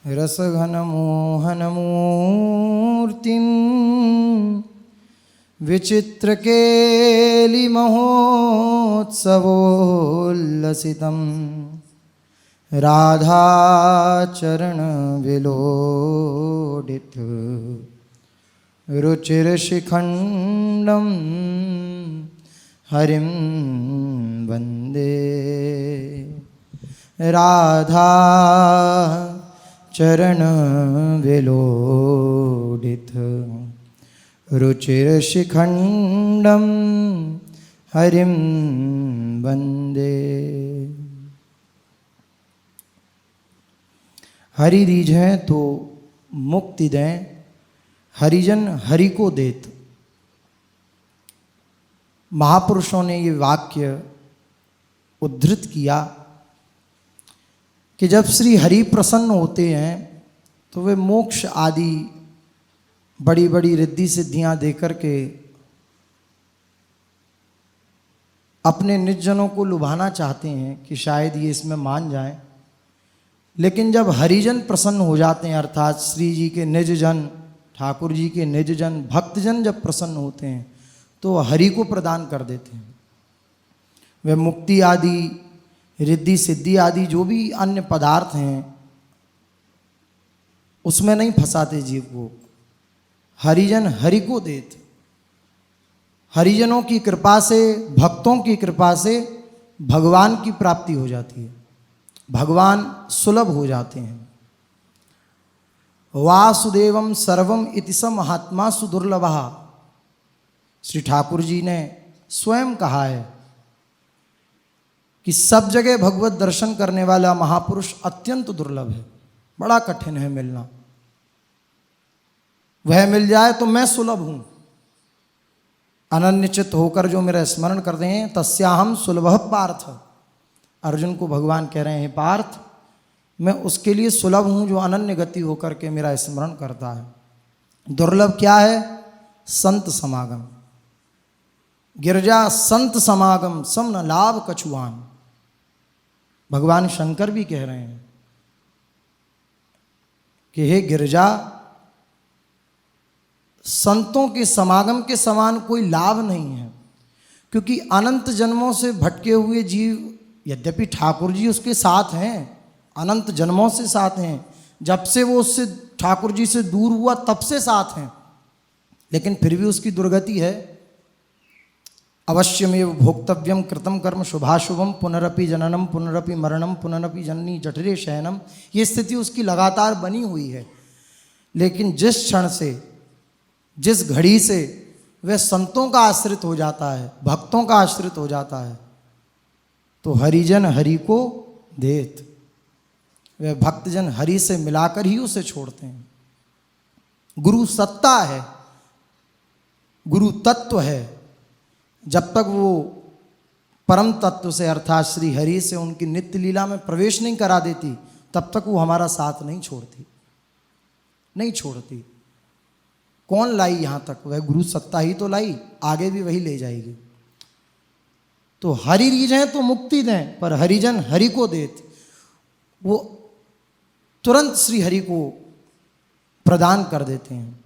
रसघनमोहनमूर्तिं विचित्रकेलिमहोत्सवोल्लसितं राधाचरणविलोडित रुचिरशिखण्डं हरिं वन्दे। राधा चरण विलोडित रुचिरशिखण्डं हरिं वन्दे। हरि रीझें तो मुक्ति दें, हरिजन हरि को देत। महापुरुषों ने ये वाक्य उद्धृत किया कि जब श्री हरि प्रसन्न होते हैं तो वे मोक्ष आदि बड़ी बड़ी रिद्धि सिद्धियां देकर के अपने निजजनों को लुभाना चाहते हैं कि शायद ये इसमें मान जाएं, लेकिन जब हरिजन प्रसन्न हो जाते हैं, अर्थात श्री जी के निजजन, ठाकुर जी के निजजन, भक्तजन जब प्रसन्न होते हैं तो हरि को प्रदान कर देते हैं। वे मुक्ति आदि, रिद्धि सिद्धि आदि जो भी अन्य पदार्थ हैं उसमें नहीं फंसाते जीव को, हरिजन हरि को देते। हरिजनों की कृपा से, भक्तों की कृपा से भगवान की प्राप्ति हो जाती है, भगवान सुलभ हो जाते हैं। वासुदेवम सर्वम इति स महात्मा सुदुर्लभः, श्री ठाकुर जी ने स्वयं कहा है कि सब जगह भगवत दर्शन करने वाला महापुरुष अत्यंत दुर्लभ है, बड़ा कठिन है मिलना। वह मिल जाए तो मैं सुलभ हूं। अनन्यचित होकर जो मेरा स्मरण करते हैं तस्याहम सुलभ पार्थ। अर्जुन को भगवान कह रहे हैं, पार्थ मैं उसके लिए सुलभ हूं जो अनन्य गति होकर के मेरा स्मरण करता है। दुर्लभ क्या है? संत समागम। गिरजा संत समागम सम न लाभ कछुआन। भगवान शंकर भी कह रहे हैं कि हे गिरजा, संतों के समागम के समान कोई लाभ नहीं है, क्योंकि अनंत जन्मों से भटके हुए जीव, यद्यपि ठाकुर जी उसके साथ हैं, अनंत जन्मों से साथ हैं, जब से वो उससे ठाकुर जी से दूर हुआ तब से साथ हैं, लेकिन फिर भी उसकी दुर्गति है। अवश्यमेव भोक्तव्यम कृतम कर्म शुभाशुभम पुनरपि जननम पुनरपि मरणम पुनरपि जननी जठरे शयनम। ये स्थिति उसकी लगातार बनी हुई है। लेकिन जिस क्षण से, जिस घड़ी से वह संतों का आश्रित हो जाता है, भक्तों का आश्रित हो जाता है, तो हरिजन हरि को देत। वह भक्तजन हरि से मिलाकर ही उसे छोड़ते हैं। गुरु सत्ता है, गुरु तत्व है। जब तक वो परम तत्व से अर्थात श्री हरि से उनकी नित्य लीला में प्रवेश नहीं करा देती, तब तक वो हमारा साथ नहीं छोड़ती, नहीं छोड़ती। कौन लाई यहाँ तक? वह गुरु सत्ता ही तो लाई, आगे भी वही ले जाएगी। तो हरि रीझें तो मुक्ति दें, पर हरिजन हरि को देत। वो तुरंत श्री हरि को प्रदान कर देते हैं,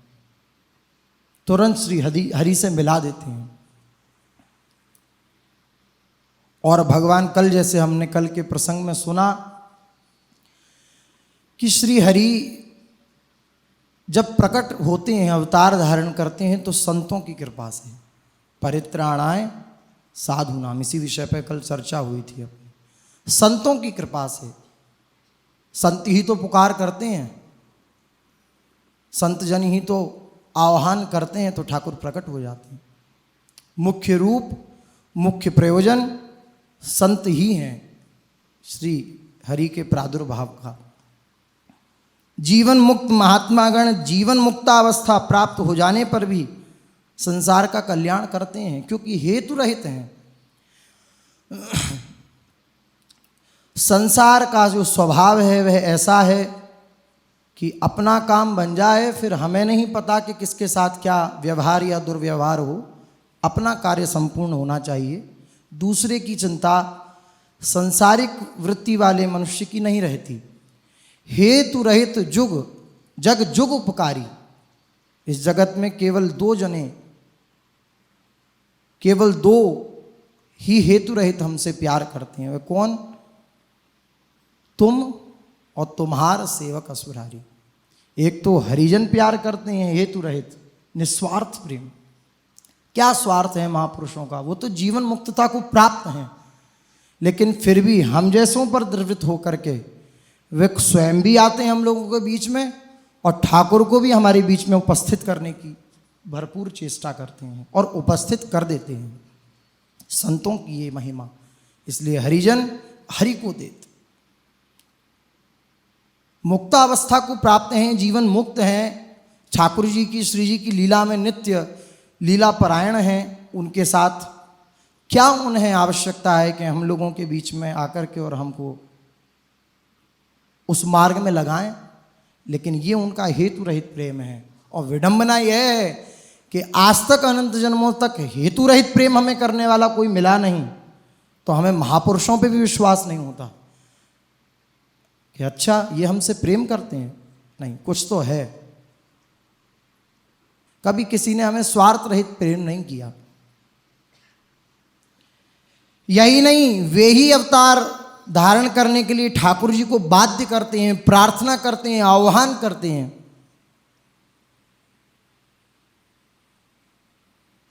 तुरंत श्री हरि से मिला देते हैं। और भगवान, कल जैसे हमने कल के प्रसंग में सुना कि श्री हरि जब प्रकट होते हैं, अवतार धारण करते हैं, तो संतों की कृपा से, परित्राणाय साधु नाम, इसी विषय पर कल चर्चा हुई थी अपनी। संतों की कृपा से, संत ही तो पुकार करते हैं, संत जन ही तो आह्वान करते हैं, तो ठाकुर प्रकट हो जाते हैं। मुख्य रूप, मुख्य प्रयोजन संत ही हैं श्री हरि के प्रादुर्भाव का। जीवन मुक्त महात्मागण जीवन मुक्तावस्था प्राप्त हो जाने पर भी संसार का कल्याण करते हैं, क्योंकि हेतु रहित हैं। संसार का जो स्वभाव है वह ऐसा है कि अपना काम बन जाए, फिर हमें नहीं पता कि किसके साथ क्या व्यवहार या दुर्व्यवहार हो। अपना कार्य संपूर्ण होना चाहिए। दूसरे की चिंता सांसारिक वृत्ति वाले मनुष्य की नहीं रहती। हेतु रहित जुग जग जुग उपकारी। इस जगत में केवल दो जने, केवल दो ही हेतु रहित हमसे प्यार करते हैं। वे कौन? तुम और तुम्हारा सेवक असुरारी। एक तो हरिजन प्यार करते हैं हेतु रहित, निस्वार्थ प्रेम। क्या स्वार्थ है महापुरुषों का? वो तो जीवन मुक्तता को प्राप्त हैं, लेकिन फिर भी हम जैसों पर द्रवित होकर के वे स्वयं भी आते हैं हम लोगों के बीच में, और ठाकुर को भी हमारे बीच में उपस्थित करने की भरपूर चेष्टा करते हैं और उपस्थित कर देते हैं। संतों की ये महिमा, इसलिए हरिजन हरि को देते, मुक्तावस्था को प्राप्त हैं, जीवन मुक्त हैं। ठाकुर जी की, श्री जी की लीला में नित्य लीला परायण हैं। उनके साथ क्या उन्हें आवश्यकता है कि हम लोगों के बीच में आकर के और हमको उस मार्ग में लगाएं? लेकिन ये उनका हेतु रहित प्रेम है। और विडंबना यह है कि आज तक अनंत जन्मों तक हेतु रहित प्रेम हमें करने वाला कोई मिला नहीं, तो हमें महापुरुषों पे भी विश्वास नहीं होता कि अच्छा ये हमसे प्रेम करते हैं। नहीं, कुछ तो है। कभी किसी ने हमें स्वार्थ रहित प्रेम नहीं किया। यही नहीं, वे ही अवतार धारण करने के लिए ठाकुर जी को बाध्य करते हैं, प्रार्थना करते हैं, आह्वान करते हैं।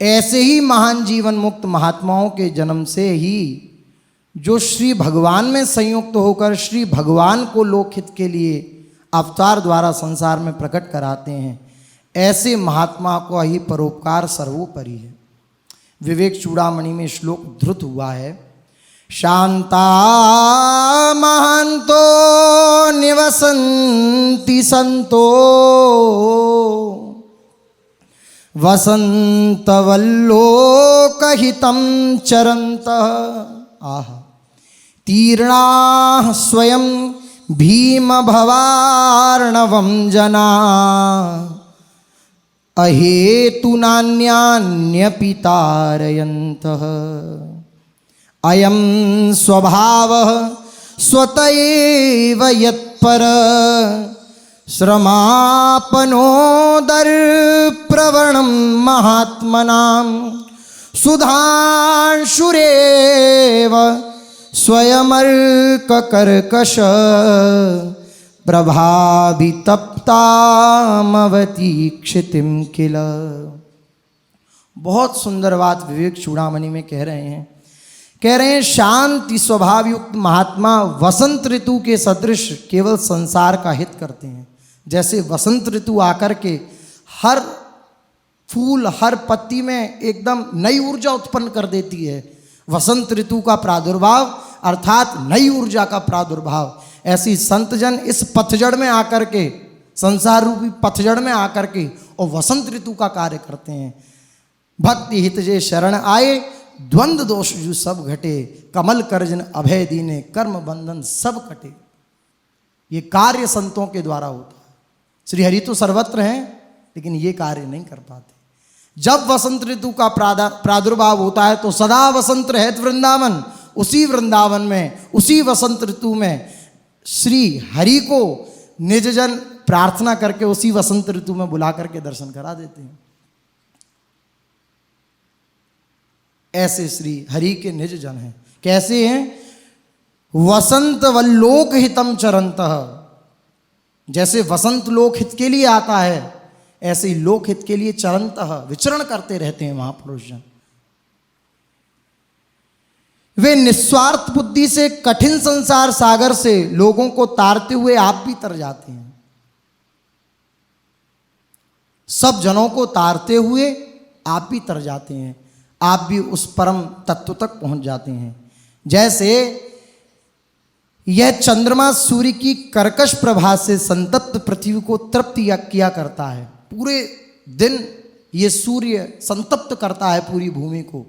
ऐसे ही महान जीवन मुक्त महात्माओं के जन्म से ही जो श्री भगवान में संयुक्त होकर श्री भगवान को लोकहित के लिए अवतार द्वारा संसार में प्रकट कराते हैं, ऐसे महात्मा को ही परोपकार सर्वोपरि है। विवेक चूड़ामणि में श्लोक धृत हुआ है, शांता महंतो निवसन्ति संतो वसंतवल्लोकहितं चरन्तः। आह, तीर्णाः स्वयं भीमभवार्णवं जना अहेतुनान्यान्यपि तारयन्तः। अयं स्वभावः स्वत एव यत्पर श्रमापनोदर्प्रवणं महात्मनां सुधांशुरेव स्वयमर्ककर्कश प्रभाभितप्तामवती क्षितिम किल। बहुत सुंदर बात विवेक चूड़ामणि में कह रहे हैं। शांति स्वभाव युक्त महात्मा वसंत ऋतु के सदृश केवल संसार का हित करते हैं। जैसे वसंत ऋतु आकर के हर फूल हर पत्ती में एकदम नई ऊर्जा उत्पन्न कर देती है, वसंत ऋतु का प्रादुर्भाव अर्थात नई ऊर्जा का प्रादुर्भाव, ऐसी संतजन इस पतझड़ में आकर के, संसार रूपी पतझड़ में आकर के और वसंत ऋतु का कार्य करते हैं। भक्ति हित जे शरण आए, द्वंद्व दोष जो सब घटे, कमल करजन अभय दीने, कर्म बंधन सब कटे। ये कार्य संतों के द्वारा होता है। श्री हरि तो सर्वत्र हैं, लेकिन ये कार्य नहीं कर पाते। जब वसंत ऋतु का प्रादुर्भाव होता है तो सदा वसंत रहत वृंदावन, उसी वृंदावन में उसी वसंत ऋतु में श्री हरि को निजजन प्रार्थना करके उसी वसंत ऋतु में बुला करके दर्शन करा देते हैं। ऐसे श्री हरि के निज जन हैं। कैसे हैं? वसंत वल्लोक हितम चरंतः। जैसे वसंत लोक हित के लिए आता है, ऐसे ही लोक हित के लिए चरंतः विचरण करते रहते हैं महापुरुष जन। वे निस्वार्थ बुद्धि से कठिन संसार सागर से लोगों को तारते हुए आप भी तर जाते हैं। सब जनों को तारते हुए आप भी तर जाते हैं, आप भी उस परम तत्व तक पहुंच जाते हैं। जैसे यह चंद्रमा सूर्य की कर्कश प्रभा से संतप्त पृथ्वी को तृप्त किया करता है। पूरे दिन ये सूर्य संतप्त करता है पूरी भूमि को,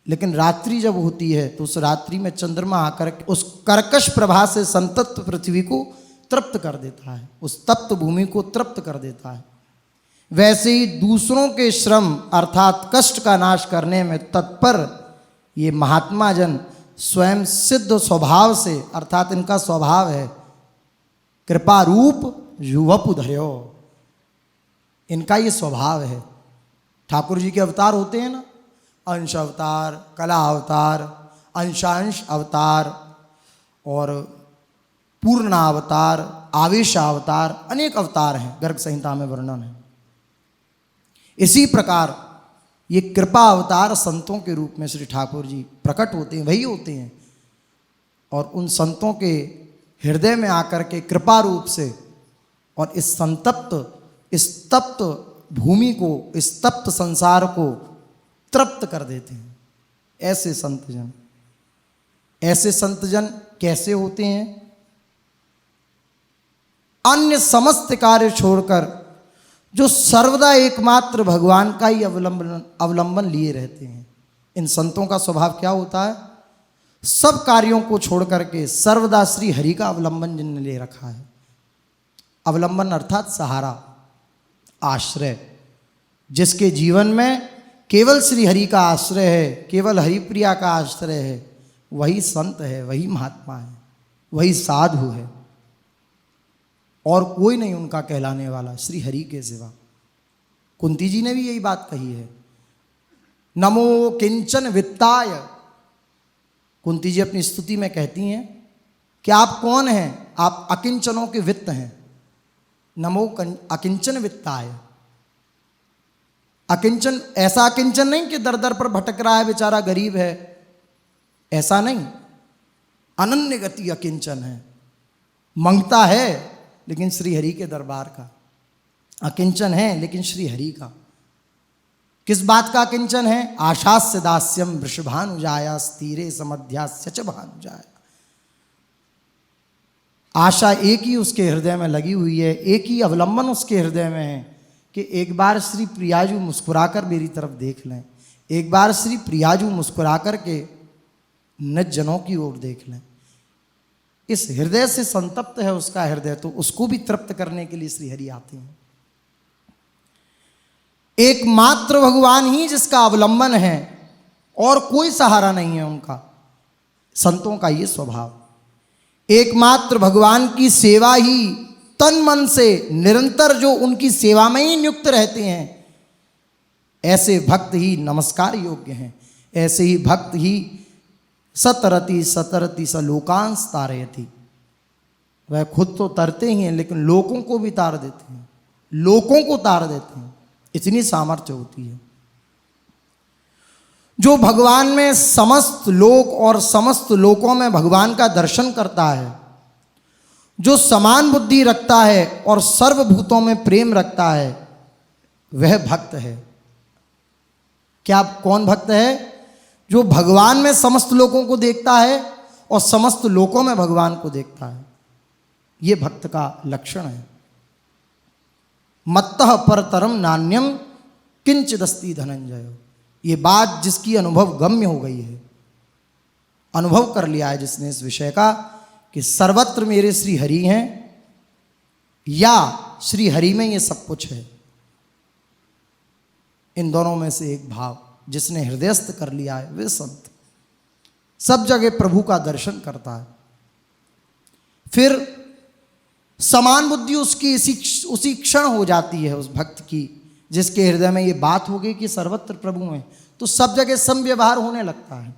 लेकिन रात्रि जब होती है तो उस रात्रि में चंद्रमा आकर उस कर्कश प्रभा से संतप्त पृथ्वी को तृप्त कर देता है, उस तप्त भूमि को तृप्त कर देता है। वैसे ही दूसरों के श्रम अर्थात कष्ट का नाश करने में तत्पर ये महात्मा जन स्वयं सिद्ध स्वभाव से, अर्थात इनका स्वभाव है कृपा रूप युवपु धर्यो। इनका ये स्वभाव है। ठाकुर जी के अवतार होते हैं ना, अंश अवतार, कला अवतार, अंशांश अवतार और पूर्णावतार, आवेशावतार, अनेक अवतार हैं, गर्ग संहिता में वर्णन है। इसी प्रकार ये कृपा अवतार संतों के रूप में श्री ठाकुर जी प्रकट होते हैं, वही होते हैं। और उन संतों के हृदय में आकर के कृपा रूप से और इस संतप्त, इस तप्त भूमि को, इस तप्त संसार को तृप्त कर देते हैं। ऐसे संतजन, ऐसे संतजन कैसे होते हैं? अन्य समस्त कार्य छोड़कर जो सर्वदा एकमात्र भगवान का ही अवलंबन लिए रहते हैं। इन संतों का स्वभाव क्या होता है? सब कार्यों को छोड़ करके सर्वदा श्री हरि का अवलंबन जिनने ले रखा है। अवलंबन अर्थात सहारा, आश्रय। जिसके जीवन में केवल श्री हरि का आश्रय है, केवल हरिप्रिया का आश्रय है, वही संत है, वही महात्मा है, वही साधु है। और कोई नहीं उनका कहलाने वाला श्री हरि के सिवा। कुंती जी ने भी यही बात कही है, नमो किंचन वित्ताय। कुंती जी अपनी स्तुति में कहती हैं कि आप कौन हैं? आप अकिंचनों के वित्त हैं। नमो अकिंचन वित्ताय। अकिंचन, ऐसा अकिंचन नहीं कि दर दर पर भटक रहा है, बेचारा गरीब है, ऐसा नहीं। अनन्य गति अकिंचन है, मंगता है लेकिन श्री हरि के दरबार का। अकिंचन है लेकिन श्री हरि का। किस बात का अकिंचन है? आशास्य दास्यम वृषभानुजाया स्थिरे समध्यास्य च भानुजाया। आशा एक ही उसके हृदय में लगी हुई है, एक ही अवलंबन उसके हृदय में है कि एक बार श्री प्रियाजू मुस्कुराकर मेरी तरफ देख लें, एक बार श्री प्रियाजू मुस्कुरा कर के निज जनों की ओर देख लें। इस हृदय से संतप्त है उसका हृदय, तो उसको भी तृप्त करने के लिए श्री हरि आते हैं। एकमात्र भगवान ही जिसका अवलंबन है और कोई सहारा नहीं है उनका। संतों का ये स्वभाव। एकमात्र भगवान की सेवा ही तन मन से निरंतर जो उनकी सेवा में ही नियुक्त रहते हैं, ऐसे भक्त ही नमस्कार योग्य हैं। ऐसे ही भक्त ही सतरति सतरति स लोकांश तारयति। वह खुद तो तरते ही हैं लेकिन लोगों को भी तार देते हैं, लोगों को तार देते हैं। इतनी सामर्थ्य होती है। जो भगवान में समस्त लोक और समस्त लोकों में भगवान का दर्शन करता है, जो समान बुद्धि रखता है और सर्वभूतों में प्रेम रखता है, वह भक्त है। क्या कौन भक्त है? जो भगवान में समस्त लोगों को देखता है और समस्त लोकों में भगवान को देखता है। ये भक्त का लक्षण है। मत्तः परतरम नान्यम किंचिदस्ति धनंजय। ये बात जिसकी अनुभव गम्य हो गई है, अनुभव कर लिया है जिसने इस विषय का कि सर्वत्र मेरे श्री हरि हैं या श्री हरि में ये सब कुछ है, इन दोनों में से एक भाव जिसने हृदयस्थ कर लिया है, वे संत सब जगह प्रभु का दर्शन करता है। फिर समान बुद्धि उसकी उसी क्षण हो जाती है उस भक्त की, जिसके हृदय में ये बात हो गई कि सर्वत्र प्रभु हैं, तो सब जगह सम व्यवहार होने लगता है,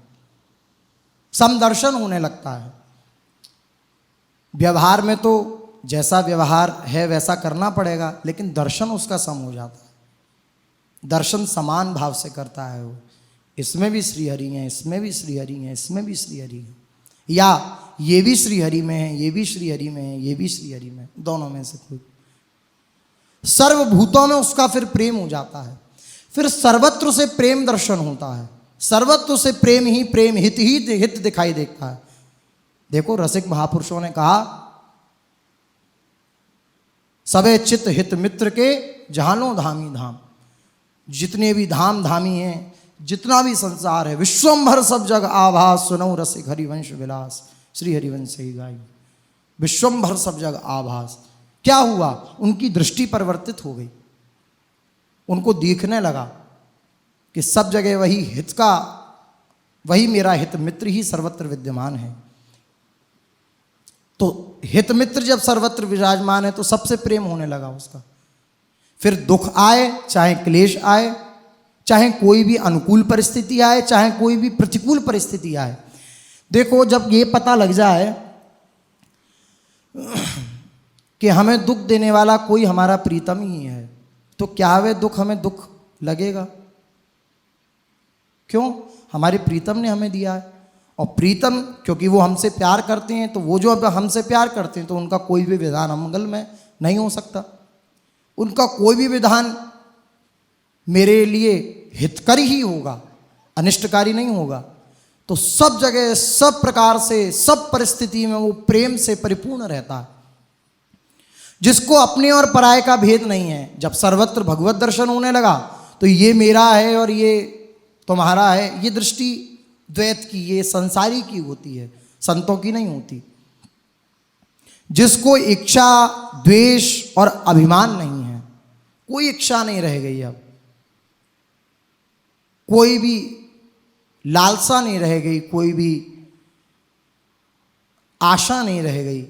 समदर्शन होने लगता है। व्यवहार में तो जैसा व्यवहार है वैसा करना पड़ेगा, लेकिन दर्शन उसका सम हो जाता है। दर्शन समान भाव से करता है वो, इसमें भी श्री हरि हैं, इसमें भी श्री हरि हैं, इसमें भी श्री हरि हैं, या ये भी श्री हरि में है, ये भी श्री हरि में है, ये भी श्री हरि में, दोनों में से कोई। सर्वभूतों में उसका फिर प्रेम हो जाता है। फिर सर्वत्र से प्रेम दर्शन होता है, सर्वत्र से प्रेम ही प्रेम, हित ही हित दिखाई देता है। देखो रसिक महापुरुषों ने कहा, सबे चित हित मित्र के जहानो धामी धाम। जितने भी धाम धामी हैं, जितना भी संसार है, विश्वंभर सब जग आभास, सुनौ रसिक हरिवंश विलास, श्री हरिवंश ही गाई। विश्वंभर सब जग आभास। क्या हुआ? उनकी दृष्टि परिवर्तित हो गई, उनको दिखने लगा कि सब जगह वही हित का, वही मेरा हित मित्र ही सर्वत्र विद्यमान है। तो हित मित्र जब सर्वत्र विराजमान है तो सबसे प्रेम होने लगा उसका। फिर दुख आए, चाहे क्लेश आए, चाहे कोई भी अनुकूल परिस्थिति आए, चाहे कोई भी प्रतिकूल परिस्थिति आए, देखो जब ये पता लग जाए कि हमें दुख देने वाला कोई हमारा प्रीतम ही है, तो क्या वे दुख हमें दुख लगेगा? क्यों? हमारे प्रीतम ने हमें दिया है। और प्रीतम क्योंकि वो हमसे प्यार करते हैं, तो वो जो अब हमसे प्यार करते हैं तो उनका कोई भी विधान अमंगल में नहीं हो सकता। उनका कोई भी विधान मेरे लिए हितकारी ही होगा, अनिष्टकारी नहीं होगा। तो सब जगह, सब प्रकार से, सब परिस्थिति में वो प्रेम से परिपूर्ण रहता है, जिसको अपने और पराये का भेद नहीं है। जब सर्वत्र भगवत दर्शन होने लगा तो ये मेरा है और ये तुम्हारा है, ये दृष्टि द्वैत की, ये संसारी की होती है, संतों की नहीं होती। जिसको इच्छा, द्वेष और अभिमान नहीं है, कोई इच्छा नहीं रह गई, अब कोई भी लालसा नहीं रह गई, कोई भी आशा नहीं रह गई,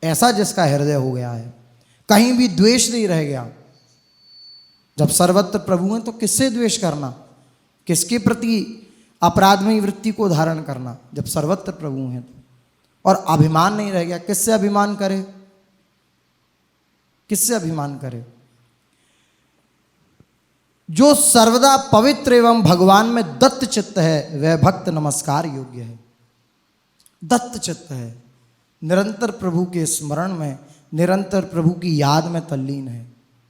ऐसा जिसका हृदय हो गया है। कहीं भी द्वेष नहीं रह गया। जब सर्वत्र प्रभु हैं तो किससे द्वेष करना, किसके प्रति अपराधमयी वृत्ति को धारण करना, जब सर्वत्र प्रभु हैं तो। और अभिमान नहीं रह गया, किससे अभिमान करे, किससे अभिमान करे? जो सर्वदा पवित्र एवं भगवान में दत्त चित्त है वह भक्त नमस्कार योग्य है। दत्त चित्त है, निरंतर प्रभु के स्मरण में, निरंतर प्रभु की याद में तल्लीन है।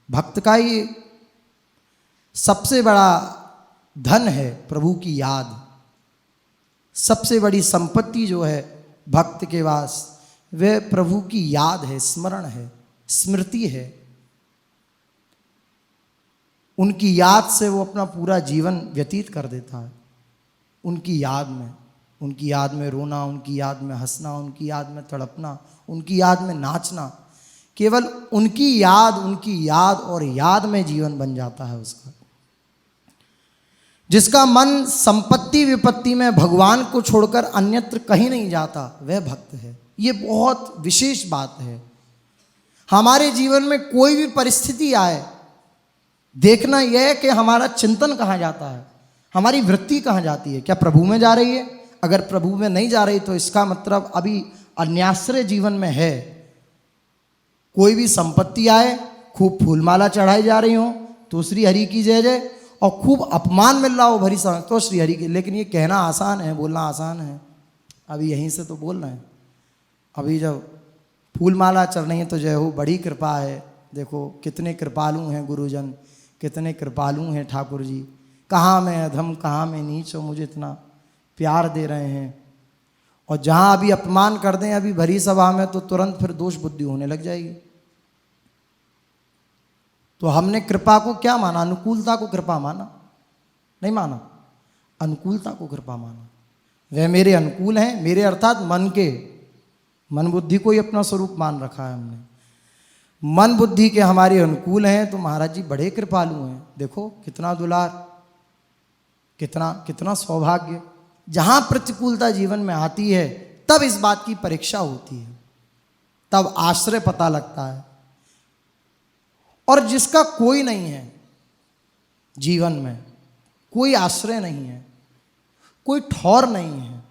भक्त का ये सबसे बड़ा धन है, प्रभु की याद। सबसे बड़ी संपत्ति जो है भक्त के पास, वह प्रभु की याद है, स्मरण है, स्मृति है। उनकी याद से वो अपना पूरा जीवन व्यतीत कर देता है। उनकी याद में, उनकी याद में रोना, उनकी याद में हंसना, उनकी याद में तड़पना, उनकी याद में नाचना, केवल उनकी याद और याद में जीवन बन जाता है उसका। जिसका मन संपत्ति विपत्ति में भगवान को छोड़कर अन्यत्र कहीं नहीं जाता, वह भक्त है। ये बहुत विशेष बात है। हमारे जीवन में कोई भी परिस्थिति आए, देखना यह है कि हमारा चिंतन कहाँ जाता है, हमारी वृत्ति कहाँ जाती है। क्या प्रभु में जा रही है? अगर प्रभु में नहीं जा रही तो इसका मतलब अभी अन्याश्रय जीवन में है। कोई भी संपत्ति आए, खूब फूलमाला चढ़ाई जा रही हो तो श्री हरि की जय जय, और खूब अपमान मिल रहा हो भरी समय तो श्री हरि की। लेकिन ये कहना आसान है, बोलना आसान है। अभी यहीं से तो बोल रहे हैं। अभी जब फूलमाला चढ़ रही है तो जय हो, बड़ी कृपा है। देखो कितने कृपालु हैं गुरुजन, कितने कृपालु हैं ठाकुर जी। कहाँ मैं अधम, कहाँ मैं नीच, और मुझे इतना प्यार दे रहे हैं। और जहाँ अभी अपमान कर दें अभी भरी सभा में, तो तुरंत फिर दोष बुद्धि होने लग जाएगी। तो हमने कृपा को क्या माना? अनुकूलता को कृपा माना? नहीं माना, अनुकूलता को कृपा माना। वह मेरे अनुकूल हैं, मेरे अर्थात मन के, मन बुद्धि को ही अपना स्वरूप मान रखा है हमने। मन बुद्धि के हमारे अनुकूल हैं तो महाराज जी बड़े कृपालु हैं। देखो कितना दुलार, कितना कितना सौभाग्य। जहाँ प्रतिकूलता जीवन में आती है तब इस बात की परीक्षा होती है, तब आश्रय पता लगता है। और जिसका कोई नहीं है जीवन में, कोई आश्रय नहीं है, कोई ठौर नहीं है,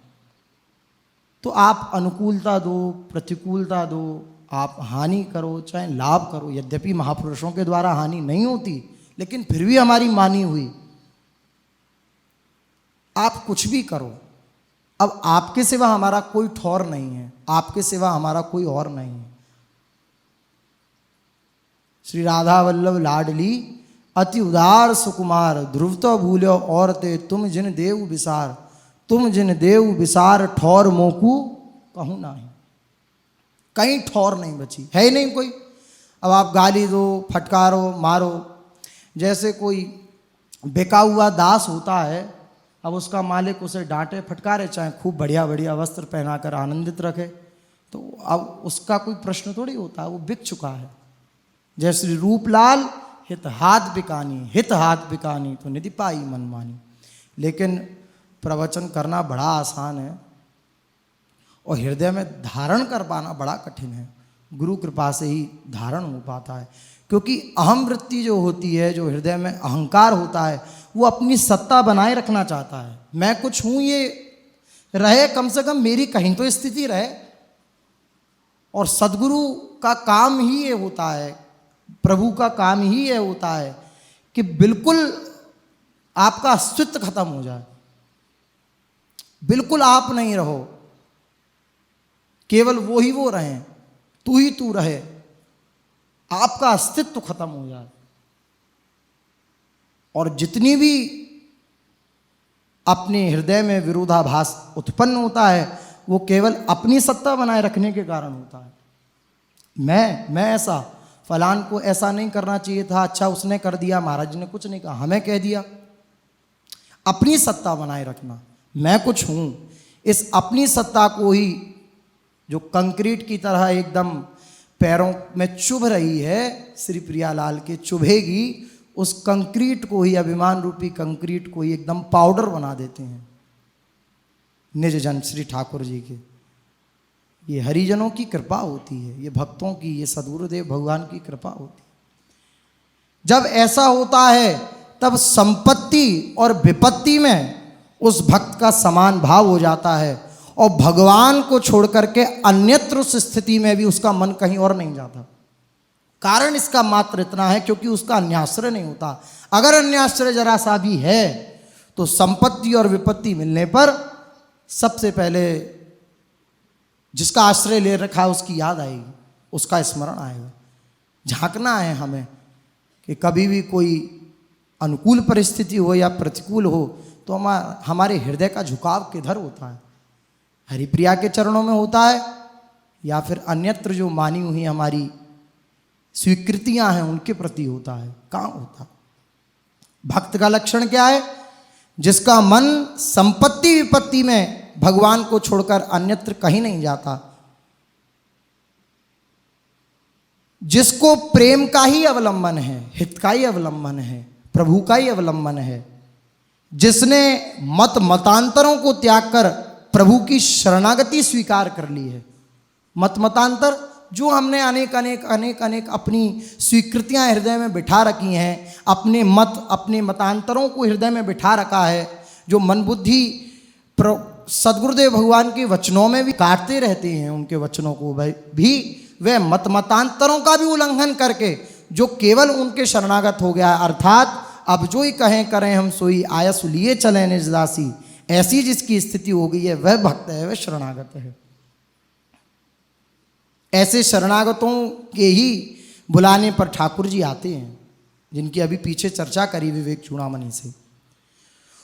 तो आप अनुकूलता दो, प्रतिकूलता दो, आप हानि करो चाहे लाभ करो। यद्यपि महापुरुषों के द्वारा हानि नहीं होती, लेकिन फिर भी हमारी मानी हुई। आप कुछ भी करो, अब आपके सिवा हमारा कोई ठौर नहीं है, आपके सिवा हमारा कोई और नहीं है। श्री राधा वल्लभ लाडली अति उदार सुकुमार, ध्रुव तो भूलो और ते तुम जिन देव विसार, तुम जिन देव विसार ठौर मोकू कहूँ नाही। कहीं ठौर नहीं बची है ही नहीं कोई। अब आप गाली दो, फटकारो, मारो। जैसे कोई बेका हुआ दास होता है, अब उसका मालिक उसे डांटे फटकारे, चाहे खूब बढ़िया बढ़िया वस्त्र पहनाकर आनंदित रखे, तो अब उसका कोई प्रश्न थोड़ी होता है, वो बिक चुका है। जैसे रूपलाल हित हाथ बिकानी, हित हाथ बिकानी तो निधि पाई मन मानी। लेकिन प्रवचन करना बड़ा आसान है और हृदय में धारण कर पाना बड़ा कठिन है। गुरु कृपा से ही धारण हो पाता है, क्योंकि अहम वृत्ति जो होती है, जो हृदय में अहंकार होता है, वो अपनी सत्ता बनाए रखना चाहता है। मैं कुछ हूँ ये रहे, कम से कम मेरी कहीं तो स्थिति रहे। और सदगुरु का काम ही ये होता है, प्रभु का काम ही ये होता है कि बिल्कुल आपका अस्तित्व खत्म हो जाए, बिल्कुल आप नहीं रहो, केवल वो ही वो रहें, तू ही तू रहे, आपका अस्तित्व खत्म हो जाए। और जितनी भी अपने हृदय में विरोधाभास उत्पन्न होता है, वो केवल अपनी सत्ता बनाए रखने के कारण होता है। मैं ऐसा, फलान को ऐसा नहीं करना चाहिए था, अच्छा उसने कर दिया, महाराज ने कुछ नहीं कहा, हमें कह दिया। अपनी सत्ता बनाए रखना, मैं कुछ हूं, इस अपनी सत्ता को ही जो कंक्रीट की तरह एकदम पैरों में चुभ रही है, श्री प्रियालाल के चुभेगी, उस कंक्रीट को ही, अभिमान रूपी कंक्रीट को ही एकदम पाउडर बना देते हैं निज जन श्री ठाकुर जी के। ये हरिजनों की कृपा होती है, ये भक्तों की, ये सद्गुरुदेव भगवान की कृपा होती है। जब ऐसा होता है तब संपत्ति और विपत्ति में उस भक्त का समान भाव हो जाता है, और भगवान को छोड़ करके अन्यत्र उस स्थिति में भी उसका मन कहीं और नहीं जाता। कारण इसका मात्र इतना है क्योंकि उसका अन्याश्रय नहीं होता। अगर अन्याश्रय जरा सा भी है तो संपत्ति और विपत्ति मिलने पर सबसे पहले जिसका आश्रय ले रखा है उसकी याद आएगी, उसका स्मरण आएगा। झांकना है हमें कि कभी भी कोई अनुकूल परिस्थिति हो या प्रतिकूल हो तो हमारे हृदय का झुकाव किधर होता है, हरिप्रिया के चरणों में होता है या फिर अन्यत्र जो मानी हुई हमारी स्वीकृतियां हैं उनके प्रति होता है, कहाँ होता। भक्त का लक्षण क्या है? जिसका मन संपत्ति विपत्ति में भगवान को छोड़कर अन्यत्र कहीं नहीं जाता, जिसको प्रेम का ही अवलंबन है, हित का ही अवलंबन है, प्रभु का ही अवलंबन है, जिसने मत मतांतरों को त्याग कर प्रभु की शरणागति स्वीकार कर ली है। मत मतांतर जो हमने अनेक अनेक अनेक अनेक अपनी स्वीकृतियां हृदय में बिठा रखी हैं, अपने मत अपने मतांतरों को हृदय में बिठा रखा है, जो मन बुद्धि सद्गुरुदेव भगवान के वचनों में भी काटते रहते हैं, उनके वचनों को भी वे मत मतांतरों का भी उल्लंघन करके जो केवल उनके शरणागत हो गया, अर्थात अब जो ही कहें करें हम सोई आयस लिए चले निज दासी, ऐसी जिसकी स्थिति हो गई है वह भक्त है, वह शरणागत है। ऐसे शरणागतों के ही बुलाने पर ठाकुर जी आते हैं, जिनकी अभी पीछे चर्चा करी विवेक चूड़ामणि से,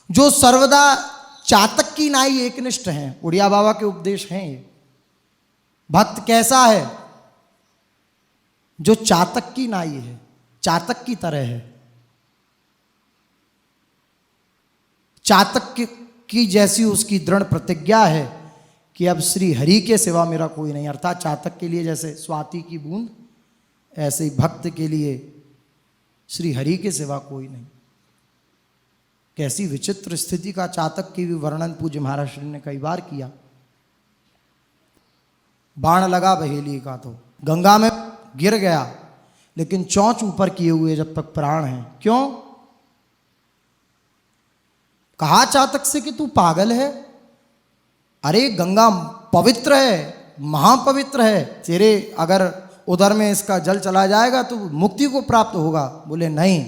जो सर्वदा चातक की नाई एकनिष्ठ हैं। उड़िया बाबा के उपदेश हैं ये। भक्त कैसा है? जो चातक की नाई है, चातक की तरह है। चातक की जैसी उसकी दृढ़ प्रतिज्ञा है कि अब श्री हरि के सिवा मेरा कोई नहीं। अर्थात चातक के लिए जैसे स्वाति की बूंद, ऐसे ही भक्त के लिए श्री हरि के सिवा कोई नहीं। कैसी विचित्र स्थिति का चातक की भी वर्णन पूज्य महाराज श्री ने कई बार किया। बाण लगा बहेली का तो गंगा में गिर गया, लेकिन चोंच ऊपर किए हुए जब तक प्राण हैं। क्यों? कहा चातक से कि तू पागल है, अरे गंगा पवित्र है, महापवित्र है, तेरे अगर उधर में इसका जल चला जाएगा तो मुक्ति को प्राप्त होगा। बोले नहीं,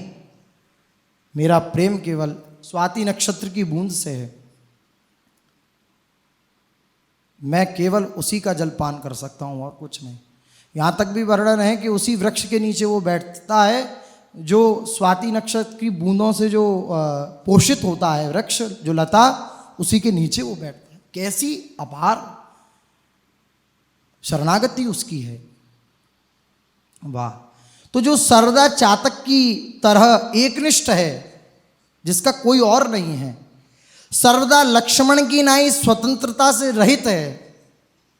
मेरा प्रेम केवल स्वाति नक्षत्र की बूंद से है, मैं केवल उसी का जल पान कर सकता हूं और कुछ नहीं। यहां तक भी वर्णन है कि उसी वृक्ष के नीचे वो बैठता है जो स्वाति नक्षत्र की बूंदों से जो पोषित होता है वृक्ष, जो लता, उसी के नीचे वो बैठता है। कैसी अपार शरणागति उसकी है, वाह। तो जो सर्वदा चातक की तरह एकनिष्ठ है, जिसका कोई और नहीं है, सर्वदा लक्ष्मण की नाई स्वतंत्रता से रहित है।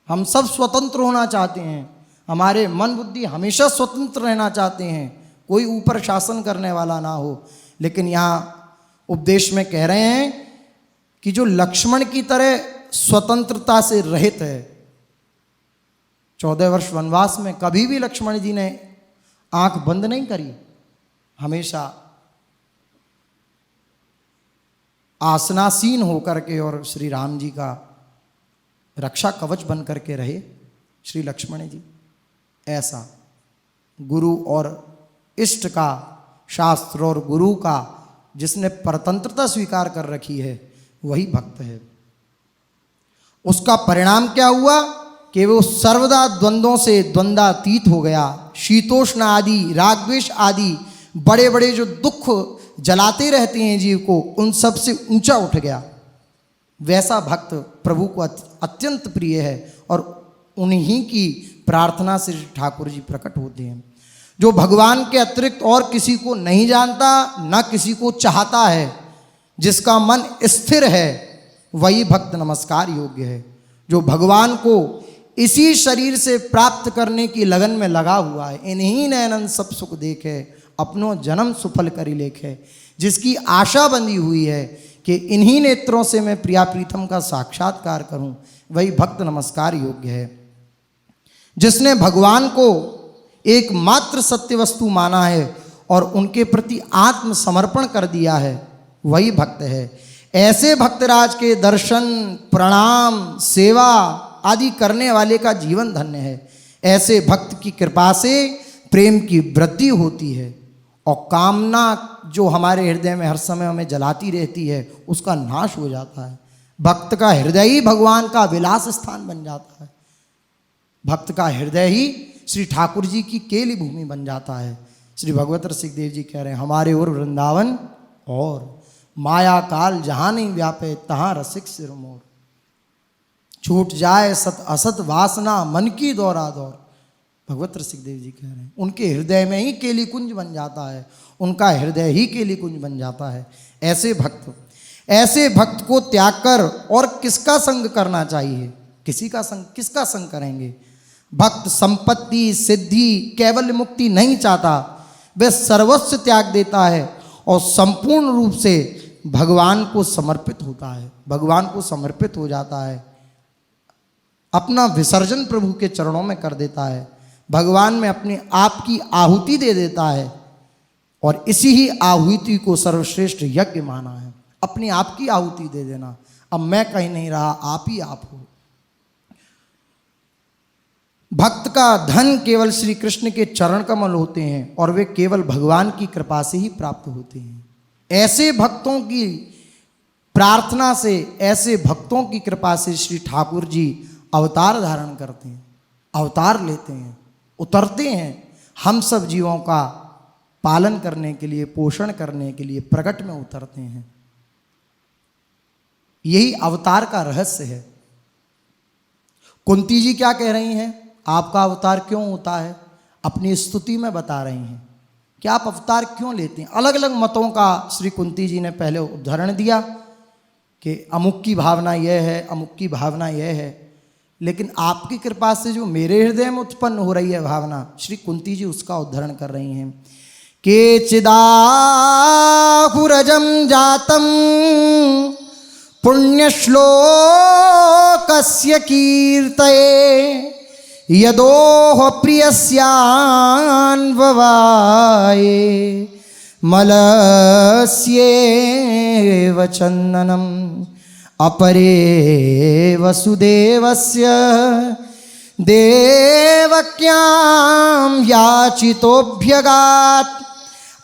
हम सब स्वतंत्र होना चाहते हैं, हमारे मन बुद्धि हमेशा स्वतंत्र रहना चाहते हैं, कोई ऊपर शासन करने वाला ना हो। लेकिन यहाँ उपदेश में कह रहे हैं कि जो लक्ष्मण की तरह स्वतंत्रता से रहित है, 14 वर्ष वनवास में कभी भी लक्ष्मण जी ने आंख बंद नहीं करी, हमेशा आसनासीन होकर के और श्री राम जी का रक्षा कवच बन करके रहे श्री लक्ष्मण जी। ऐसा गुरु और इष्ट का, शास्त्र और गुरु का जिसने परतंत्रता स्वीकार कर रखी है वही भक्त है। उसका परिणाम क्या हुआ कि वो सर्वदा द्वंद्वों से द्वंद्वातीत हो गया। शीतोष्ण आदि, रागद्वेष आदि बड़े बड़े जो दुख जलाते रहते हैं जीव को, उन सब से ऊंचा उठ गया। वैसा भक्त प्रभु को अत्यंत प्रिय है और उन्हीं की प्रार्थना से ठाकुर जी प्रकट होते हैं। जो भगवान के अतिरिक्त और किसी को नहीं जानता, न किसी को चाहता है, जिसका मन स्थिर है, वही भक्त नमस्कार योग्य है। जो भगवान को इसी शरीर से प्राप्त करने की लगन में लगा हुआ है, इन्हीं नैनन सब सुख देखे, अपनों जन्म सुफल करी लेखे, जिसकी आशा बंधी हुई है कि इन्हीं नेत्रों से मैं प्रिया प्रीतम का साक्षात्कार करूं, वही भक्त नमस्कार योग्य है। जिसने भगवान को एकमात्र सत्य वस्तु माना है और उनके प्रति आत्मसमर्पण कर दिया है, वही भक्त है। ऐसे भक्तराज के दर्शन, प्रणाम, सेवा आदि करने वाले का जीवन धन्य है। ऐसे भक्त की कृपा से प्रेम की वृद्धि होती है और कामना जो हमारे हृदय में हर समय हमें जलाती रहती है, उसका नाश हो जाता है। भक्त का हृदय ही भगवान का विलास स्थान बन जाता है। भक्त का हृदय ही श्री ठाकुर जी की केली भूमि बन जाता है। श्री भगवत रसिकदेव जी कह रहे हैं, हमारे और वृंदावन और माया काल जहाँ नहीं व्यापे तहाँ रसिक सिर मोर। छूट जाए सत असत वासना मन की दौरा दौर। भगवत रसिकदेव जी कह रहे हैं, उनके हृदय में ही केली कुंज बन जाता है, उनका हृदय ही केली कुंज बन जाता है। ऐसे भक्त को त्याग कर और किसका संग करना चाहिए? किसी का संग, किसका संग करेंगे? भक्त संपत्ति, सिद्धि, केवल मुक्ति नहीं चाहता, वह सर्वस्व त्याग देता है और संपूर्ण रूप से भगवान को समर्पित होता है, भगवान को समर्पित हो जाता है। अपना विसर्जन प्रभु के चरणों में कर देता है, भगवान में अपने आप की आहुति दे देता है और इसी ही आहुति को सर्वश्रेष्ठ यज्ञ माना है। अपनी आप की आहुति दे देना, अब मैं कहीं नहीं रहा, आप ही आप हो। भक्त का धन केवल श्री कृष्ण के चरण कमल होते हैं और वे केवल भगवान की कृपा से ही प्राप्त होते हैं। ऐसे भक्तों की प्रार्थना से, ऐसे भक्तों की कृपा से श्री ठाकुर जी अवतार धारण करते हैं, अवतार लेते हैं, उतरते हैं हम सब जीवों का पालन करने के लिए, पोषण करने के लिए प्रकट में उतरते हैं। यही अवतार का रहस्य है। कुंती जी क्या कह रही हैं? आपका अवतार क्यों होता है? अपनी स्तुति में बता रही हैं कि आप अवतार क्यों लेते हैं। अलग अलग मतों का श्री कुंती जी ने पहले उदाहरण दिया कि अमुक की भावना यह है, अमुक की भावना यह है, लेकिन आपकी कृपा से जो मेरे हृदय में उत्पन्न हो रही है भावना, श्री कुंती जी उसका उदाहरण कर रही हैं। केचिदाहुरजं जातं पुण्यश्लोकस्य कीर्तये यदोह प्रियस्यान्ववाये मलस्येव चन्दनम् अपरे वसुदेवस्य देवक्यां याचितोऽभ्यगात्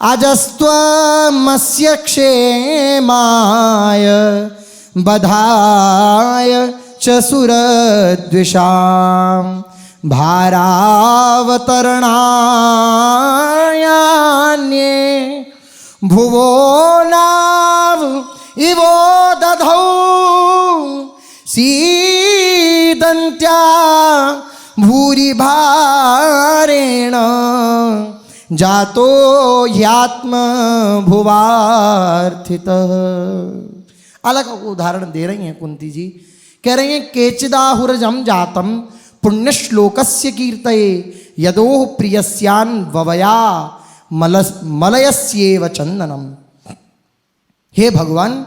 अजस्त्वमस्य क्षेमाय बधाय च सुरद्विषां भारावतरणायान्ये भुवो नाव इवो दधौ सीदन्त्या भूरि भारेण जातो ह्यात्म भुवार्थितः। अलग उदाहरण दे रही हैं कुंती जी, कह रही हैं केचिदाहुरजं जातं पुण्यश्लोकस्य कीर्तये यदोह प्रियस्यान् ववया मलयस्येव चंदनम। हे भगवान,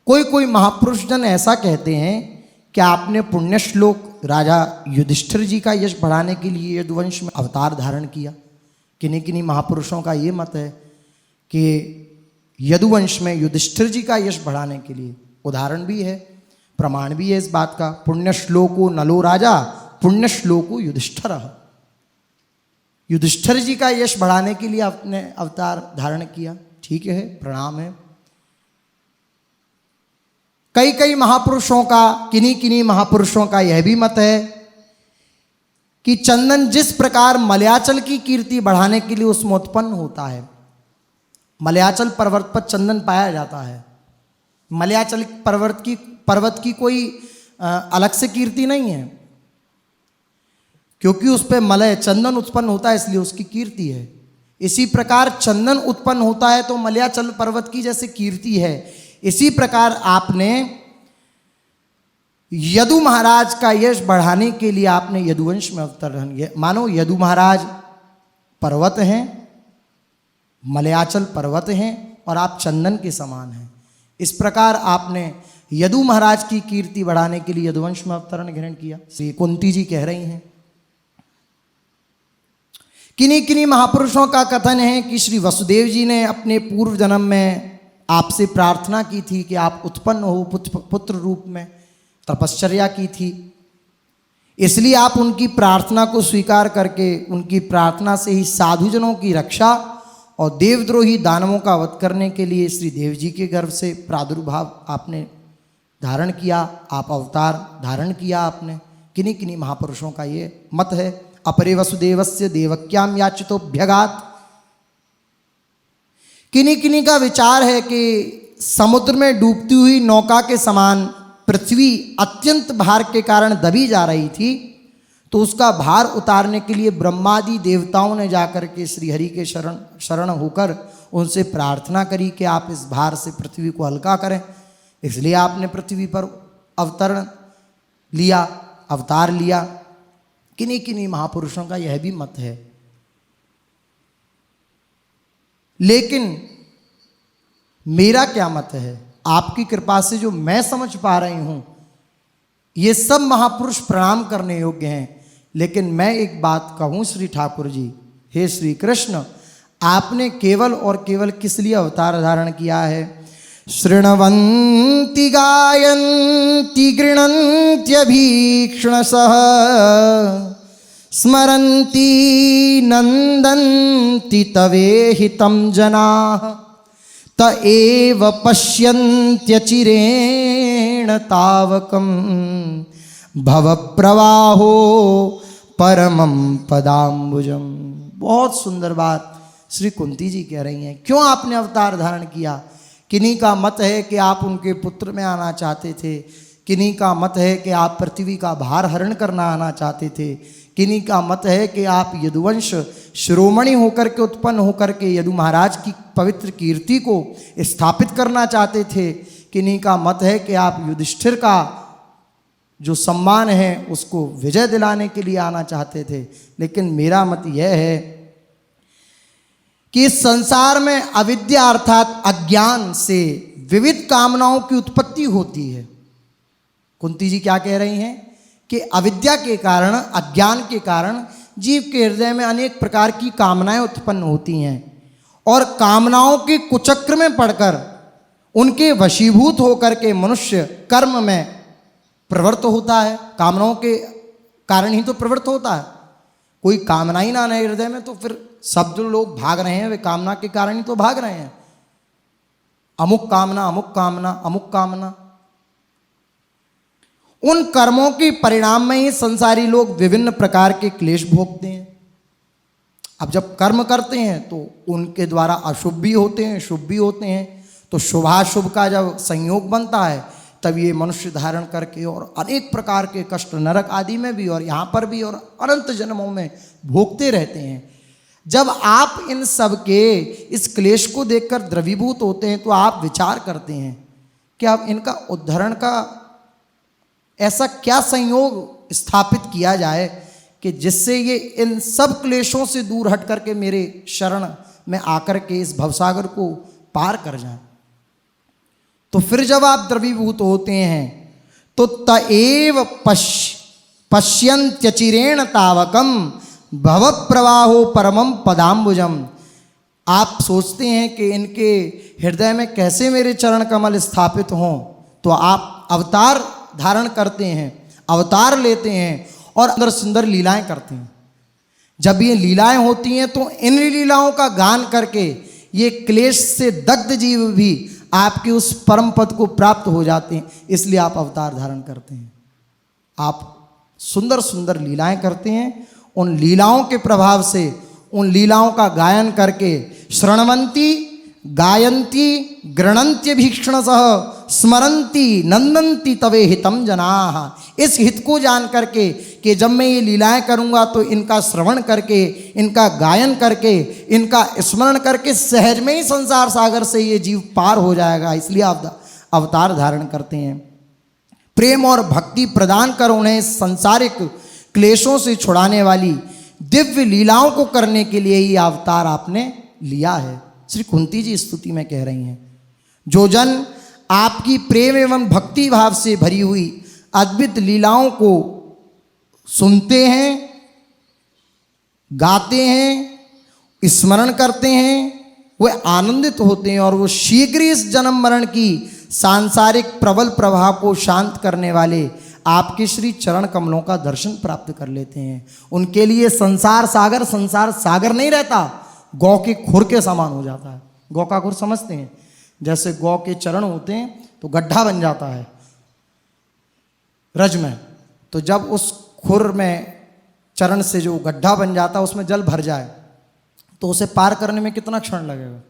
कोई कोई महापुरुष जन ऐसा कहते हैं कि आपने पुण्य श्लोक राजा युधिष्ठिर जी का यश बढ़ाने के लिए यदुवंश में अवतार धारण किया। किन्हीं किन्हीं महापुरुषों का ये मत है कि यदुवंश में युधिष्ठिर जी का यश बढ़ाने के लिए, उदाहरण भी है, प्रमाण भी है इस बात का, पुण्य श्लोको नलो राजा पुण्य श्लोको युधिष्ठिर। युधिष्ठिर जी का यश बढ़ाने के लिए अपने अवतार धारण किया, ठीक है, प्रणाम है। कई कई महापुरुषों का, किन्हीं किन्हीं महापुरुषों का यह भी मत है कि चंदन जिस प्रकार मलयाचल की कीर्ति बढ़ाने के लिए उसमें उत्पन्न होता है, मलयाचल पर्वत पर चंदन पाया जाता है, मलयाचल पर्वत की कोई अलग से कीर्ति नहीं है, क्योंकि उस पर मलय चंदन उत्पन्न होता है इसलिए उसकी कीर्ति है। इसी प्रकार चंदन उत्पन्न होता है तो मलयाचल पर्वत की जैसे कीर्ति है, इसी प्रकार आपने यदु महाराज का यश बढ़ाने के लिए आपने यदुवंश में अवतरण किया। मानो यदु महाराज पर्वत हैं, मलयाचल पर्वत हैं और आप चंदन के समान हैं। इस प्रकार आपने यदु महाराज की कीर्ति बढ़ाने के लिए यदुवंश में अवतरण ग्रहण किया। श्री कुंती जी कह रही हैं, किन्हीं किन्हीं महापुरुषों का कथन है कि श्री वसुदेव जी ने अपने पूर्व जन्म में आपसे प्रार्थना की थी कि आप उत्पन्न हो, पुत्र रूप में तपश्चर्या की थी, इसलिए आप उनकी प्रार्थना को स्वीकार करके उनकी प्रार्थना से ही साधुजनों की रक्षा और देवद्रोही दानवों का वध करने के लिए श्री देव जी के गर्भ से प्रादुर्भाव आपने धारण किया, आप अवतार धारण किया आपने। किन्हीं किन्हीं महापुरुषों का ये मत है। अपरे वसुदेवस्य देवक्याम याचितोभ्यगात। किन्हीं किन्हीं का विचार है कि समुद्र में डूबती हुई नौका के समान पृथ्वी अत्यंत भार के कारण दबी जा रही थी, तो उसका भार उतारने के लिए ब्रह्मादि देवताओं ने जाकर के श्रीहरि के शरण होकर उनसे प्रार्थना करी कि आप इस भार से पृथ्वी को हल्का करें, इसलिए आपने पृथ्वी पर अवतरण लिया, अवतार लिया। किन्हीं किन्हीं महापुरुषों का यह भी मत है, लेकिन मेरा क्या मत है, आपकी कृपा से जो मैं समझ पा रही हूं, ये सब महापुरुष प्रणाम करने योग्य हैं, लेकिन मैं एक बात कहूं श्री ठाकुर जी, हे श्री कृष्ण, आपने केवल और केवल किस लिए अवतार धारण किया है? शृण्वन्ति गायन्ति गृह्णन्त्यभीक्ष्णसः स्मरन्ति नन्दन्ति तवेहितं जनाः त एव पश्यन्त्यचिरेण तावकं भवप्रवाहो परमं पदाम्बुजम्। बहुत सुंदर बात श्री कुंती जी कह रही हैं। क्यों आपने अवतार धारण किया? किन्हीं का मत है कि आप उनके पुत्र में आना चाहते थे, किन्हीं का मत है कि आप पृथ्वी का भार हरण करना आना चाहते थे, किन्हीं का मत है कि आप यदुवंश शिरोमणि होकर के उत्पन्न होकर के यदु महाराज की पवित्र कीर्ति को स्थापित करना चाहते थे, किन्हीं का मत है कि आप युधिष्ठिर का जो सम्मान है उसको विजय दिलाने के लिए आना चाहते थे। लेकिन मेरा मत यह है कि इस संसार में अविद्या अर्थात अज्ञान से विविध कामनाओं की उत्पत्ति होती है। कुंती जी क्या कह रही हैं कि अविद्या के कारण, अज्ञान के कारण जीव के हृदय में अनेक प्रकार की कामनाएं उत्पन्न होती हैं और कामनाओं के कुचक्र में पड़कर उनके वशीभूत होकर के मनुष्य कर्म में प्रवृत्त होता है। कामनाओं के कारण ही तो प्रवृत्त होता है। कोई कामना ही ना रहे हृदय में तो फिर सब जो लोग भाग रहे हैं वे कामना के कारण ही तो भाग रहे हैं। अमुक कामना, अमुक कामना, अमुक कामना। उन कर्मों के परिणाम में ही संसारी लोग विभिन्न प्रकार के क्लेश भोगते हैं। अब जब कर्म करते हैं तो उनके द्वारा अशुभ भी होते हैं, शुभ भी होते हैं। तो शुभाशुभ का जब संयोग बनता है तब ये मनुष्य धारण करके और अनेक प्रकार के कष्ट नरक आदि में भी और यहाँ पर भी और अनंत जन्मों में भोगते रहते हैं। जब आप इन सब के इस क्लेश को देखकर द्रवीभूत होते हैं तो आप विचार करते हैं कि अब इनका उद्धरण का ऐसा क्या संयोग स्थापित किया जाए कि जिससे ये इन सब क्लेशों से दूर हट करके मेरे शरण में आकर के इस भवसागर को पार कर जाएं। तो फिर जब आप द्रवीभूत होते हैं तो तएव पश्यन्त्यचिरेण तावकम भव प्रवाहो परमम पदाम्बुजम। आप सोचते हैं कि इनके हृदय में कैसे मेरे चरण कमल स्थापित हों, तो आप अवतार धारण करते हैं, अवतार लेते हैं और अंदर सुंदर लीलाएं करते हैं। जब ये लीलाएं होती हैं तो इन लीलाओं का गान करके ये क्लेश से दग्ध जीव भी आपके उस परम पद को प्राप्त हो जाते हैं। इसलिए आप अवतार धारण करते हैं, आप सुंदर सुंदर लीलाएं करते हैं। उन लीलाओं के प्रभाव से, उन लीलाओं का गायन करके श्रृण्वन्ति गायन्ति गृणन्त्य भीक्षण सह स्मरन्ति नंदन्ति तवे हितम जनाः। इस हित को जान करके कि जब मैं ये लीलाएं करूंगा तो इनका श्रवण करके, इनका गायन करके, इनका स्मरण करके सहज में ही संसार सागर से ये जीव पार हो जाएगा। इसलिए आप अवतार धारण करते हैं। प्रेम और भक्ति प्रदान कर उन्हें सांसारिक क्लेशों से छुड़ाने वाली दिव्य लीलाओं को करने के लिए ये अवतार आपने लिया है। श्री कुंती जी स्तुति में कह रही हैं, जो जन आपकी प्रेम एवं भक्ति भाव से भरी हुई अद्भुत लीलाओं को सुनते हैं, गाते हैं, स्मरण करते हैं, वे आनंदित होते हैं और वो शीघ्र इस जन्म मरण की सांसारिक प्रबल प्रभाव को शांत करने वाले आपके श्री चरण कमलों का दर्शन प्राप्त कर लेते हैं। उनके लिए संसार सागर नहीं रहता, गौ के खुर के समान हो जाता है। गौ का खुर समझते हैं, जैसे गौ के चरण होते हैं तो गड्ढा बन जाता है रज में, तो जब उस खुर में चरण से जो गड्ढा बन जाता है उसमें जल भर जाए तो उसे पार करने में कितना क्षण लगेगा,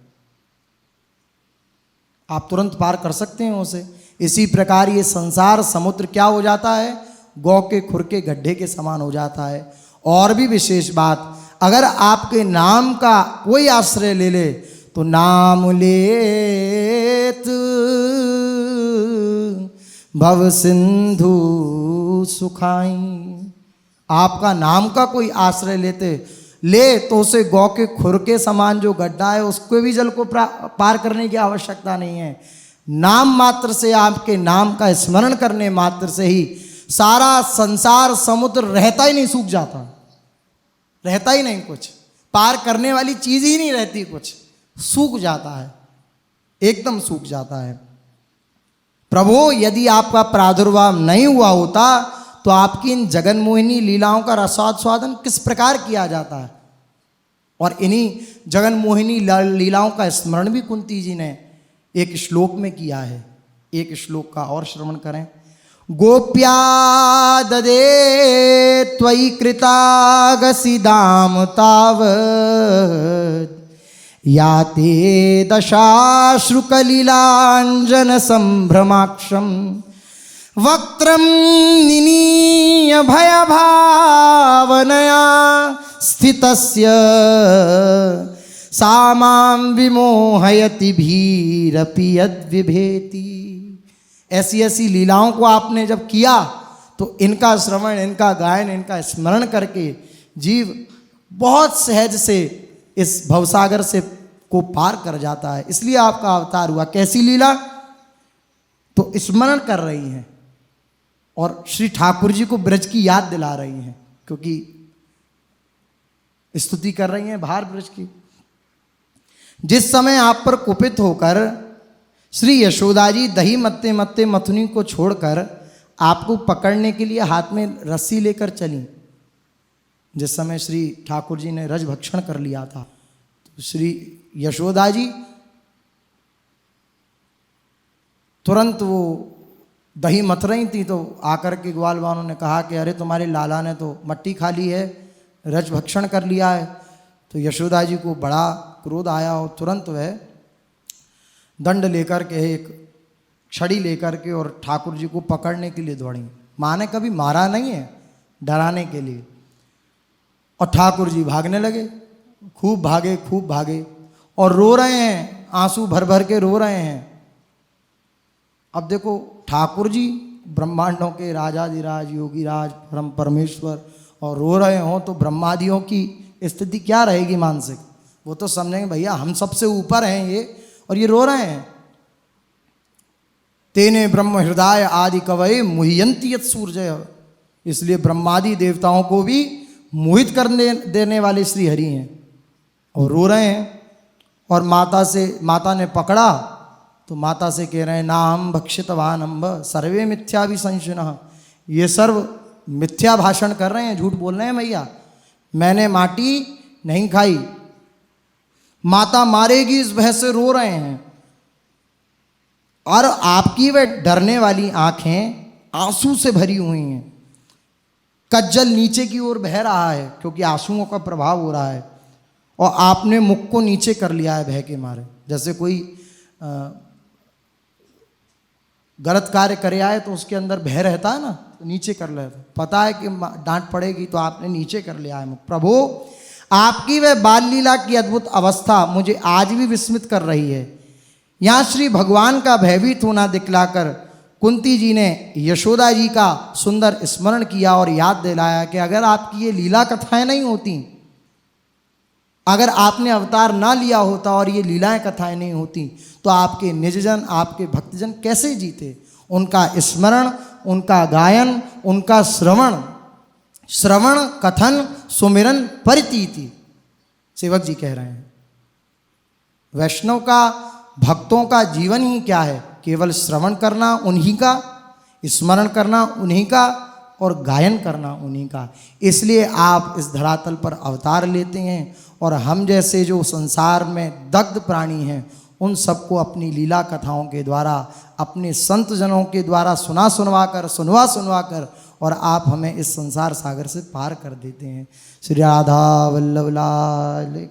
आप तुरंत पार कर सकते हैं उसे। इसी प्रकार ये संसार समुद्र क्या हो जाता है, गौ के खुर के गड्ढे के समान हो जाता है। और भी विशेष बात, अगर आपके नाम का कोई आश्रय ले ले तो नाम लेत भव सिंधु सुखाई। आपका नाम का कोई आश्रय ले तो उसे गौ के खुर के समान जो गड्ढा है उसको भी जल को पार करने की आवश्यकता नहीं है। नाम मात्र से, आपके नाम का स्मरण करने मात्र से ही सारा संसार समुद्र रहता ही नहीं, सूख जाता, रहता ही नहीं, कुछ पार करने वाली चीज ही नहीं रहती, कुछ सूख जाता है, एकदम सूख जाता है। प्रभु, यदि आपका प्रादुर्भाव नहीं हुआ होता तो आपकी इन जगन्मोहिनी लीलाओं का रसास्वादन किस प्रकार किया जाता है। और इन्हीं जगन्मोहिनी लीलाओं का स्मरण भी कुंती जी ने एक श्लोक में किया है। एक श्लोक का और श्रवण करें। गोप्या ददे त्वयि कृतागसिदाम तावत् याते दशाश्रुकलिलाञ्जन संभ्रमाक्षम वक्त्रं निनीय भयभावनया स्थितस्य सा मां विमोहयति भीरपि यद्विभेति। ऐसी ऐसी लीलाओं को आपने जब किया तो इनका श्रवण, इनका गायन, इनका स्मरण करके जीव बहुत सहज से इस भवसागर से को पार कर जाता है। इसलिए आपका अवतार हुआ। कैसी लीला, तो स्मरण कर रही हैं और श्री ठाकुर जी को ब्रज की याद दिला रही हैं, क्योंकि स्तुति कर रही हैं बाहर ब्रज की। जिस समय आप पर कुपित होकर श्री यशोदा जी दही मत्ते मत्ते मथुनी को छोड़कर आपको पकड़ने के लिए हाथ में रस्सी लेकर चली, जिस समय श्री ठाकुर जी ने रज भक्षण कर लिया था, तो श्री यशोदा जी तुरंत वो दही मथ रही थी, तो आकर के ग्वाल वालों ने कहा कि अरे तुम्हारे लाला ने तो मट्टी खा ली है, रज भक्षण कर लिया है। तो यशोदा जी को बड़ा क्रोध आया और तुरंत वह दंड लेकर के, एक छड़ी लेकर के और ठाकुर जी को पकड़ने के लिए दौड़ी। माँ ने कभी मारा नहीं है, डराने के लिए। और ठाकुर जी भागने लगे, खूब भागे और रो रहे हैं, आंसू भर भर के रो रहे हैं। अब देखो, ठाकुर जी ब्रह्मांडों के राजाधिराज योगीराज परम परमेश्वर और रो रहे हो तो ब्रह्मादियों की स्थिति क्या रहेगी मानसिक। वो तो समझेंगे भैया हम सबसे ऊपर हैं ये, और ये रो रहे हैं। तेने ब्रह्म हृदय आदि कवये मुह्यंति यत् सूर्य, इसलिए ब्रह्मादि देवताओं को भी मोहित करने देने वाले श्री हरि हैं और रो रहे हैं। और माता ने पकड़ा तो माता से कह रहे हैं ना हम भक्षितवान अम्ब सर्वे मिथ्या भी संशुनः, ये सर्व मिथ्या भाषण कर रहे हैं, झूठ बोल रहे हैं भैया, मैंने माटी नहीं खाई। माता मारेगी इस भय से रो रहे हैं और आपकी वे डरने वाली आंखें आंसू से भरी हुई हैं। कज्जल नीचे की ओर बह रहा है क्योंकि आंसुओं का प्रभाव हो रहा है और आपने मुख को नीचे कर लिया है भय के मारे। जैसे कोई गलत कार्य करे आए तो उसके अंदर भय रहता है ना, तो नीचे कर लेता, पता है कि डांट पड़ेगी तो आपने नीचे कर लिया है मुख। प्रभु आपकी वह बाल लीला की अद्भुत अवस्था मुझे आज भी विस्मित कर रही है। यहाँ श्री भगवान का भयभीत होना दिखलाकर कुंती जी ने यशोदा जी का सुंदर स्मरण किया और याद दिलाया कि अगर आपकी ये लीला कथाएं नहीं होती, अगर आपने अवतार ना लिया होता और ये लीलाएं कथाएं नहीं होती तो आपके निजजन, आपके भक्तजन कैसे जीते। उनका स्मरण, उनका गायन, उनका श्रवण कथन सुमिरन परितीति, सेवक जी कह रहे हैं। वैष्णव का, भक्तों का जीवन ही क्या है, केवल श्रवण करना उन्हीं का, स्मरण करना उन्हीं का और गायन करना उन्हीं का। इसलिए आप इस धरातल पर अवतार लेते हैं और हम जैसे जो संसार में दग्ध प्राणी हैं उन सबको अपनी लीला कथाओं के द्वारा, अपने संत जनों के द्वारा सुनवा कर और आप हमें इस संसार सागर से पार कर देते हैं। श्री राधा वल्लभ लाल।